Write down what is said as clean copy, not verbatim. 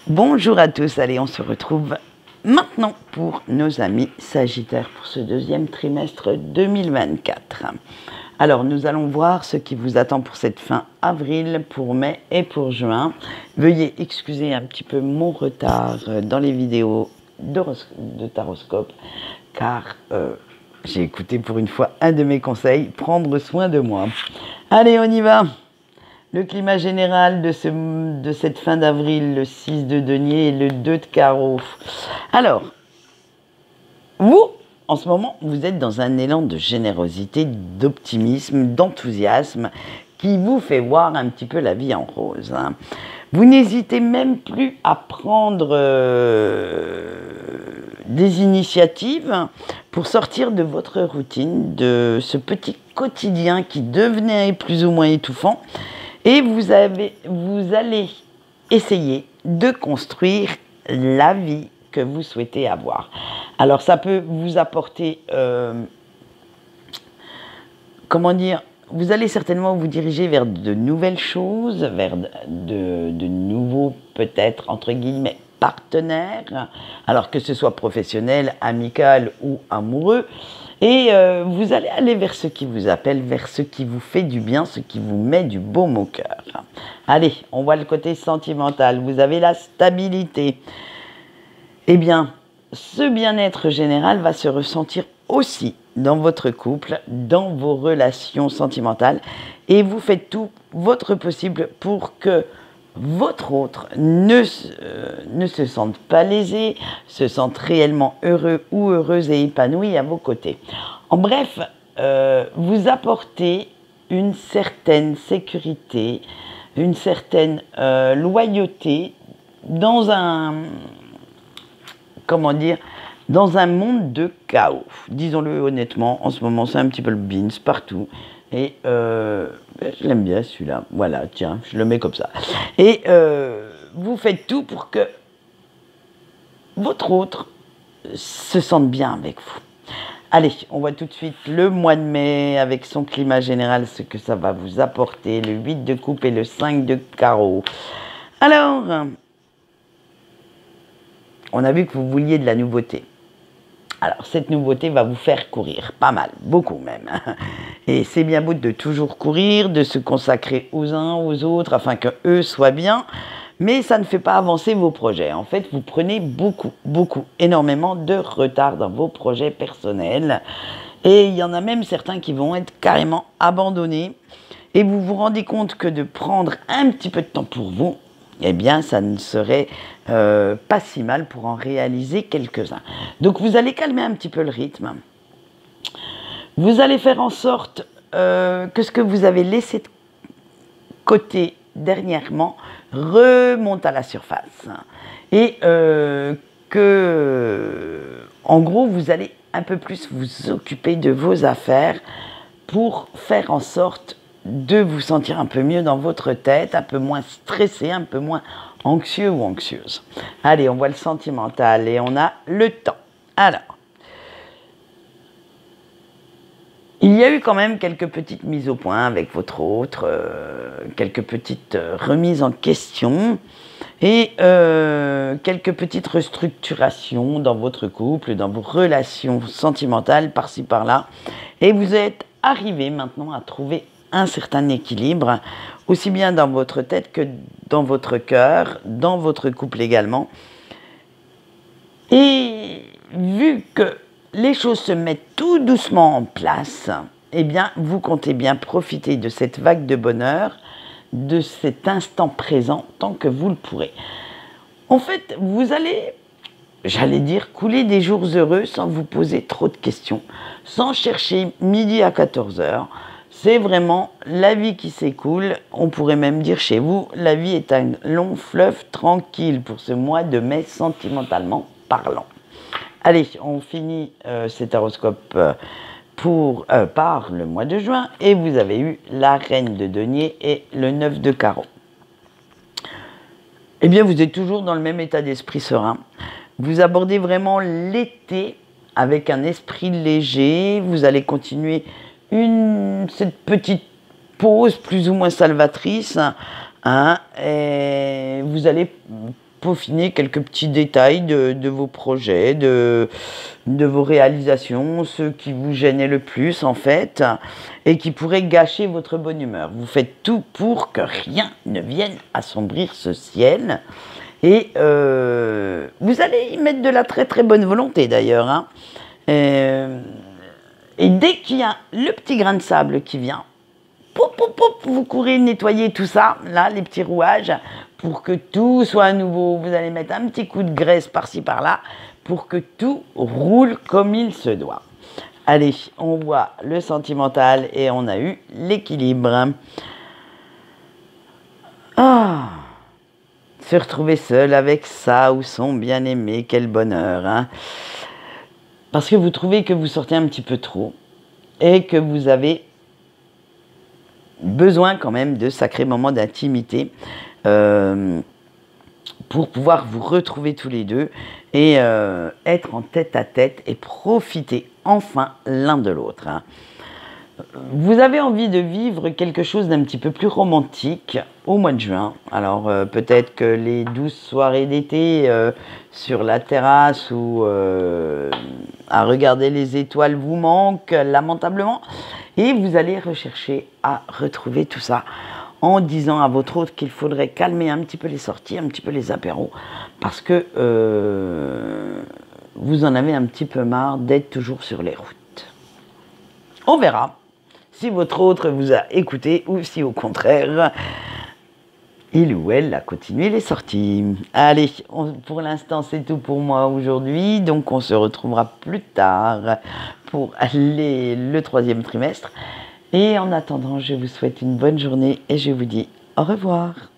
Bonjour à tous, allez on se retrouve maintenant pour nos amis Sagittaires pour ce deuxième trimestre 2024. Alors nous allons voir ce qui vous attend pour cette fin avril, pour mai et pour juin. Veuillez excuser un petit peu mon retard dans les vidéos de taroscope car j'ai écouté pour une fois un de mes conseils, prendre soin de moi. Allez on y va. Le climat général de cette fin d'avril, le 6 de denier et le 2 de carreau. Alors, vous, en ce moment, vous êtes dans un élan de générosité, d'optimisme, d'enthousiasme qui vous fait voir un petit peu la vie en rose. Vous n'hésitez même plus à prendre des initiatives pour sortir de votre routine, de ce petit quotidien qui devenait plus ou moins étouffant. Et vous allez essayer de construire la vie que vous souhaitez avoir. Alors ça peut vous apporter, comment dire, vous allez certainement vous diriger vers de nouvelles choses, vers de nouveaux peut-être entre guillemets partenaires, alors que ce soit professionnel, amical ou amoureux. Et vous allez aller vers ce qui vous appelle, vers ce qui vous fait du bien, ce qui vous met du baume au cœur. Allez, on voit le côté sentimental. Vous avez la stabilité. Eh bien, ce bien-être général va se ressentir aussi dans votre couple, dans vos relations sentimentales. Et vous faites tout votre possible pour que votre autre ne se sente pas lésé, se sente réellement heureux ou heureuse et épanoui à vos côtés. En bref, vous apportez une certaine sécurité, une certaine loyauté dans un, comment dire, dans un monde de chaos. Disons-le honnêtement, en ce moment c'est un petit peu le beans partout. Et je l'aime bien celui-là. Voilà, tiens, je le mets comme ça. Et vous faites tout pour que votre autre se sente bien avec vous. Allez, on voit tout de suite le mois de mai avec son climat général, ce que ça va vous apporter. Le 8 de coupe et le 5 de carreau. Alors, on a vu que vous vouliez de la nouveauté. Alors, cette nouveauté va vous faire courir, pas mal, beaucoup même. Et c'est bien beau de toujours courir, de se consacrer aux uns, aux autres, afin qu'eux soient bien, mais ça ne fait pas avancer vos projets. En fait, vous prenez énormément de retard dans vos projets personnels. Et il y en a même certains qui vont être carrément abandonnés. Et vous vous rendez compte que de prendre un petit peu de temps pour vous, eh bien, ça ne serait pas si mal pour en réaliser quelques-uns. Donc, vous allez calmer un petit peu le rythme. Vous allez faire en sorte que ce que vous avez laissé de côté dernièrement remonte à la surface. Et en gros, vous allez un peu plus vous occuper de vos affaires pour faire en sorte de vous sentir un peu mieux dans votre tête, un peu moins stressé, un peu moins anxieux ou anxieuse. Allez, on voit le sentimental et on a le temps. Alors, il y a eu quand même quelques petites mises au point avec votre autre, quelques petites remises en question et quelques petites restructurations dans votre couple, dans vos relations sentimentales par-ci par-là. Et vous êtes arrivé maintenant à trouver un certain équilibre, aussi bien dans votre tête que dans votre cœur, dans votre couple également. Et vu que les choses se mettent tout doucement en place, eh bien, vous comptez bien profiter de cette vague de bonheur, de cet instant présent, tant que vous le pourrez. En fait, vous allez, j'allais dire, couler des jours heureux sans vous poser trop de questions, sans chercher midi à 14h. C'est vraiment la vie qui s'écoule. On pourrait même dire chez vous, la vie est un long fleuve tranquille pour ce mois de mai sentimentalement parlant. Allez, on finit cet horoscope par le mois de juin et vous avez eu la reine de denier et le 9 de carreau. Eh bien, vous êtes toujours dans le même état d'esprit serein. Vous abordez vraiment l'été avec un esprit léger. Vous allez continuer cette petite pause plus ou moins salvatrice. Et vous allez peaufiner quelques petits détails de vos projets, de vos réalisations, ceux qui vous gênaient le plus en fait, et qui pourraient gâcher votre bonne humeur. Vous faites tout pour que rien ne vienne assombrir ce ciel. Et vous allez y mettre de la très très bonne volonté d'ailleurs. Hein. Et dès qu'il y a le petit grain de sable qui vient, pop, pop, pop, vous courez nettoyer tout ça, là, les petits rouages, pour que tout soit à nouveau. Vous allez mettre un petit coup de graisse par-ci par-là, pour que tout roule comme il se doit. Allez, on voit le sentimental et on a eu l'équilibre. Ah, se retrouver seul avec ça ou son bien-aimé, quel bonheur. Hein. Parce que vous trouvez que vous sortez un petit peu trop et que vous avez besoin quand même de sacrés moments d'intimité pour pouvoir vous retrouver tous les deux et être en tête à tête et profiter enfin l'un de l'autre. Hein. Vous avez envie de vivre quelque chose d'un petit peu plus romantique au mois de juin. Alors peut-être que les douces soirées d'été sur la terrasse ou à regarder les étoiles vous manquent lamentablement. Et vous allez rechercher à retrouver tout ça en disant à votre hôte qu'il faudrait calmer un petit peu les sorties, un petit peu les apéros, parce que vous en avez un petit peu marre d'être toujours sur les routes. On verra si votre hôte vous a écouté ou si au contraire, il ou elle a continué les sorties. Allez, pour l'instant c'est tout pour moi aujourd'hui, donc on se retrouvera plus tard pour le 3e trimestre. Et en attendant, je vous souhaite une bonne journée et je vous dis au revoir.